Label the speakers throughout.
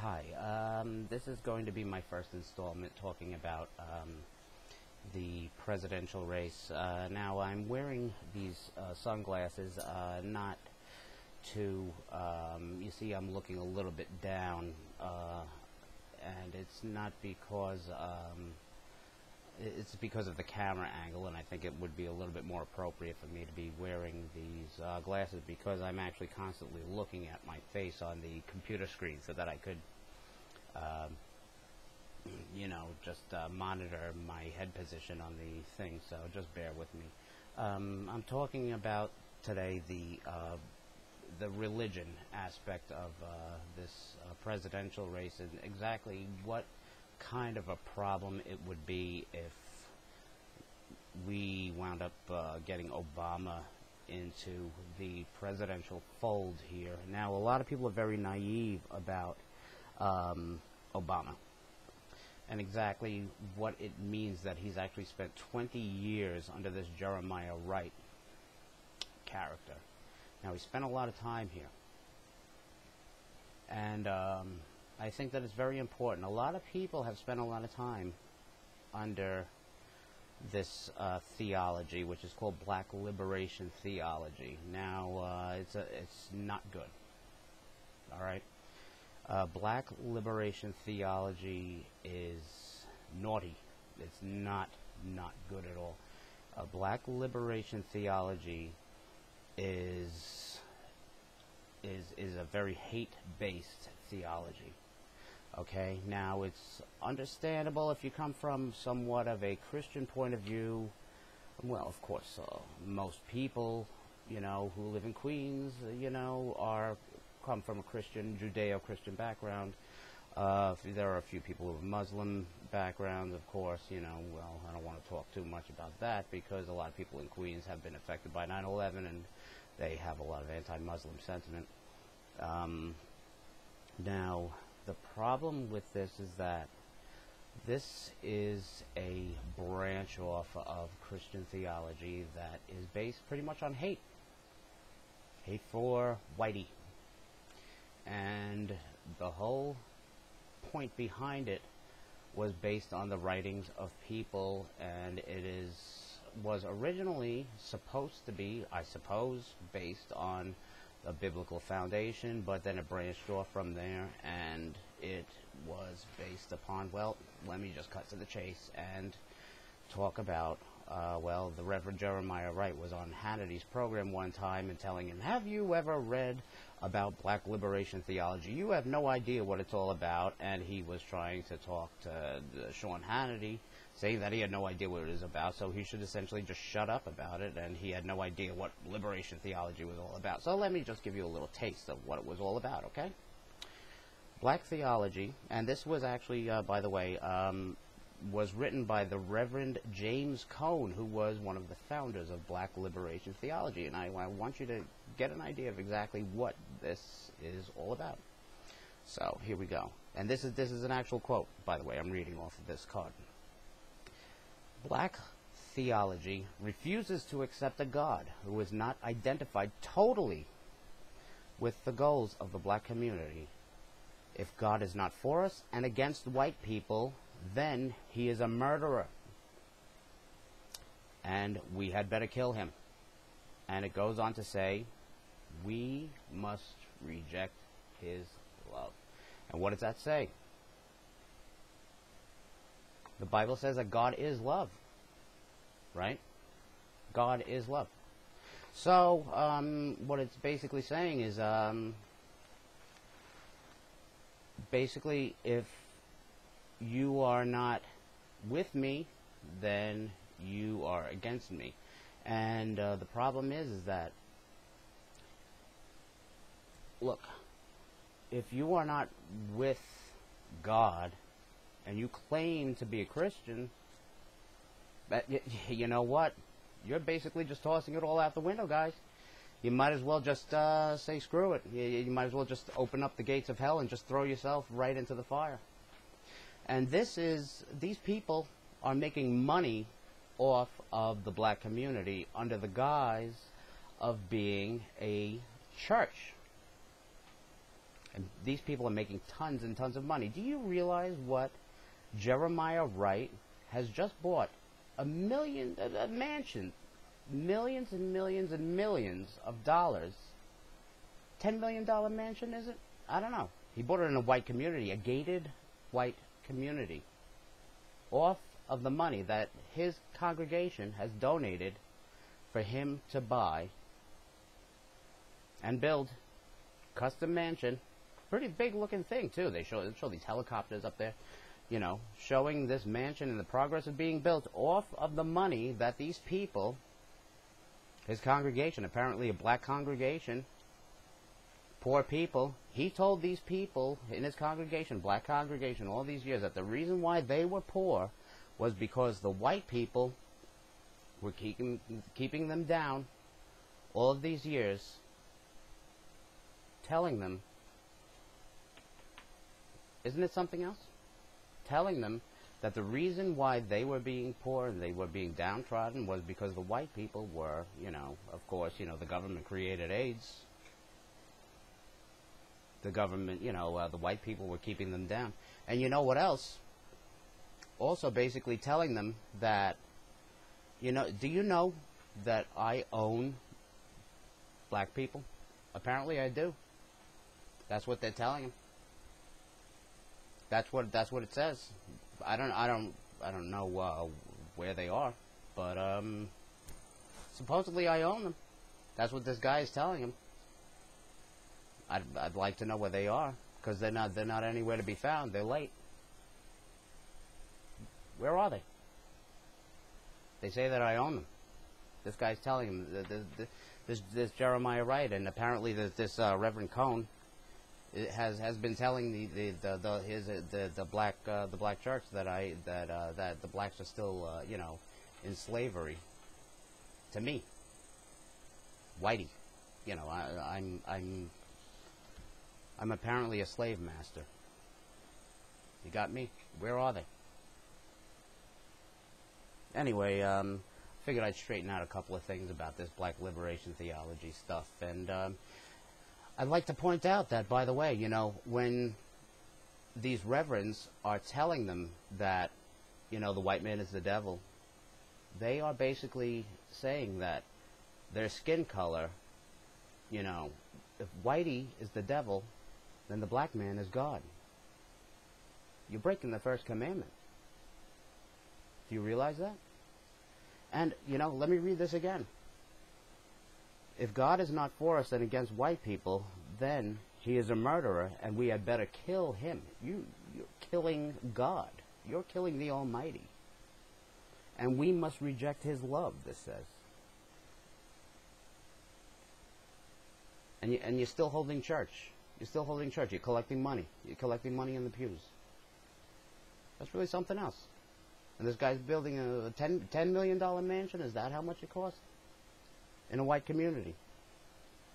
Speaker 1: Hi, this is going to be my first installment talking about the presidential race. Now, I'm wearing these sunglasses not to, you see I'm looking a little bit down, and it's not because, it's because of the camera angle, and I think it would be a little bit more appropriate for me to be wearing these glasses because I'm actually constantly looking at my face on the computer screen so that I could, just monitor my head position on the thing, so just bear with me. I'm talking about today the religion aspect of this presidential race and exactly what kind of a problem it would be if we wound up getting Obama into the presidential fold here. Now, a lot of people are very naive about Obama and exactly what it means that he's actually spent 20 years under this Jeremiah Wright character. Now, he spent a lot of time here, and I think that it's very important. A lot of people have spent a lot of time under this theology, which is called Black Liberation Theology. Now, it's not good. All right, Black Liberation Theology is naughty. It's not good at all. Black Liberation Theology is a very hate-based theology. Okay, now it's understandable if you come from somewhat of a Christian point of view. Well, of course, most people, who live in Queens, come from a Christian, Judeo-Christian background. There are a few people with Muslim backgrounds, of course, well, I don't want to talk too much about that because a lot of people in Queens have been affected by 9/11 and they have a lot of anti-Muslim sentiment. Now, the problem with this is that this is a branch off of Christian theology that is based pretty much on hate. Hate for whitey. And the whole point behind it was based on the writings of people, and it was originally supposed to be, I suppose, based on a biblical foundation, but then it branched off from there, and it was based upon, well, let me just cut to the chase and talk about, the Reverend Jeremiah Wright was on Hannity's program one time and telling him, have you ever read about Black Liberation Theology? You have no idea what it's all about. And he was trying to talk to Sean Hannity, saying that he had no idea what it is about, so he should essentially just shut up about it, and he had no idea what liberation theology was all about. So let me just give you a little taste of what it was all about, okay? Black theology, and this was actually, by the way, was written by the Reverend James Cone, who was one of the founders of Black Liberation Theology, and I want you to get an idea of exactly what this is all about. So, here we go. And this is an actual quote, by the way. I'm reading off of this card. Black theology refuses to accept a God who is not identified totally with the goals of the black community. If God is not for us and against white people, then he is a murderer, and we had better kill him. And it goes on to say, we must reject his love. And what does that say? The Bible says that God is love, right? God is love. So, what it's basically saying is, basically, if you are not with me, then you are against me. And the problem is that, look, if you are not with God and you claim to be a Christian, you know what? You're basically just tossing it all out the window, guys. You might as well just say screw it. You might as well just open up the gates of hell and just throw yourself right into the fire. And these people are making money off of the black community under the guise of being a church. And these people are making tons and tons of money. Do you realize what Jeremiah Wright has just bought? A mansion, millions and millions and millions of dollars. $10 million mansion, is it? I don't know. He bought it in a white community, a gated white community, off of the money that his congregation has donated for him to buy and build. Custom mansion. Pretty big looking thing too. They show these helicopters up there, you know, showing this mansion and the progress of being built off of the money that these people, his congregation, apparently a black congregation, poor people, he told these people in his congregation, black congregation, all these years, that the reason why they were poor was because the white people were keeping them down all of these years, telling them, isn't it something else? Telling them that the reason why they were being poor and they were being downtrodden was because the white people were, you know, of course, you know, the government created AIDS. The government, you know, the white people were keeping them down. And you know what else? Also basically telling them that, you know, do you know that I own black people? Apparently I do. That's what they're telling him. That's what it says. I don't know where they are, but supposedly I own them. That's what this guy is telling him. I'd like to know where they are, because they're not anywhere to be found. They're late. Where are they? They say that I own them. This guy's telling him this Jeremiah Wright, and apparently this Reverend Cohn has been telling the black church that the blacks are still you know, in slavery. To me, Whitey, you know, I'm apparently a slave master. You got me? Where are they? Anyway, figured I'd straighten out a couple of things about this black liberation theology stuff. And I'd like to point out that, by the way, you know, when these reverends are telling them that, you know, the white man is the devil, they are basically saying that their skin color, you know, if Whitey is the devil, then the black man is God. You're breaking the first commandment. Do you realize that? And, you know, let me read this again. If God is not for us and against white people, then he is a murderer, and we had better kill him. You're killing God. You're killing the Almighty. And we must reject his love, this says. And you're still holding church. You're still holding church. You're collecting money. You're collecting money in the pews. That's really something else. And this guy's building a $10 million mansion. Is that how much it costs? In a white community.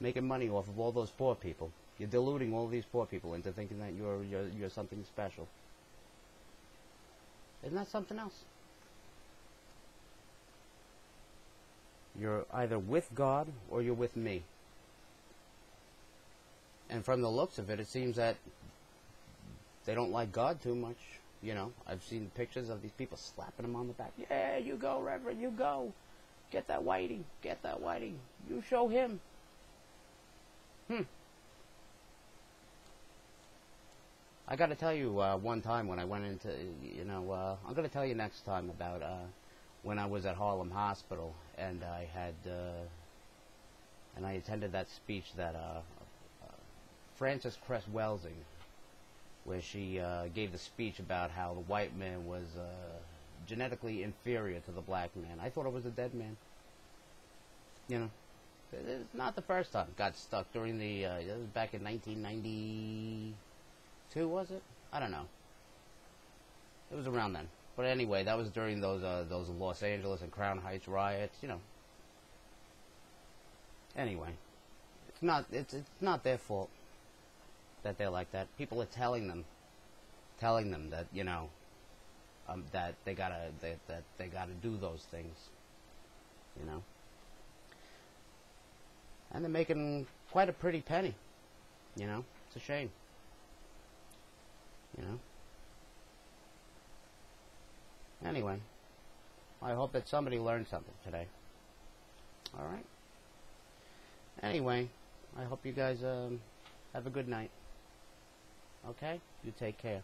Speaker 1: Making money off of all those poor people. You're deluding all these poor people into thinking that you're something special. Isn't that something else? You're either with God or you're with me. And from the looks of it, it seems that they don't like God too much. You know, I've seen pictures of these people slapping him on the back. Yeah, you go, Reverend, you go. Get that Whitey. Get that Whitey. You show him. I got to tell you one time when I went into, you know, I'm going to tell you next time about when I was at Harlem Hospital and I had, and I attended that speech that Frances Cress Welsing, where she gave the speech about how the white man was genetically inferior to the black man. I thought it was a dead man. You know, it's not the first time. Got stuck during the, it was back in 1992, was it? I don't know. It was around then. But anyway, that was during those Los Angeles and Crown Heights riots, you know. Anyway, it's not their fault that they're like that. People are telling them that, you know, that they gotta do those things, you know. And they're making quite a pretty penny, you know. It's a shame. you know. Anyway, I hope that somebody learned something today. All right. Anyway, I hope you guys have a good night. Okay? You take care.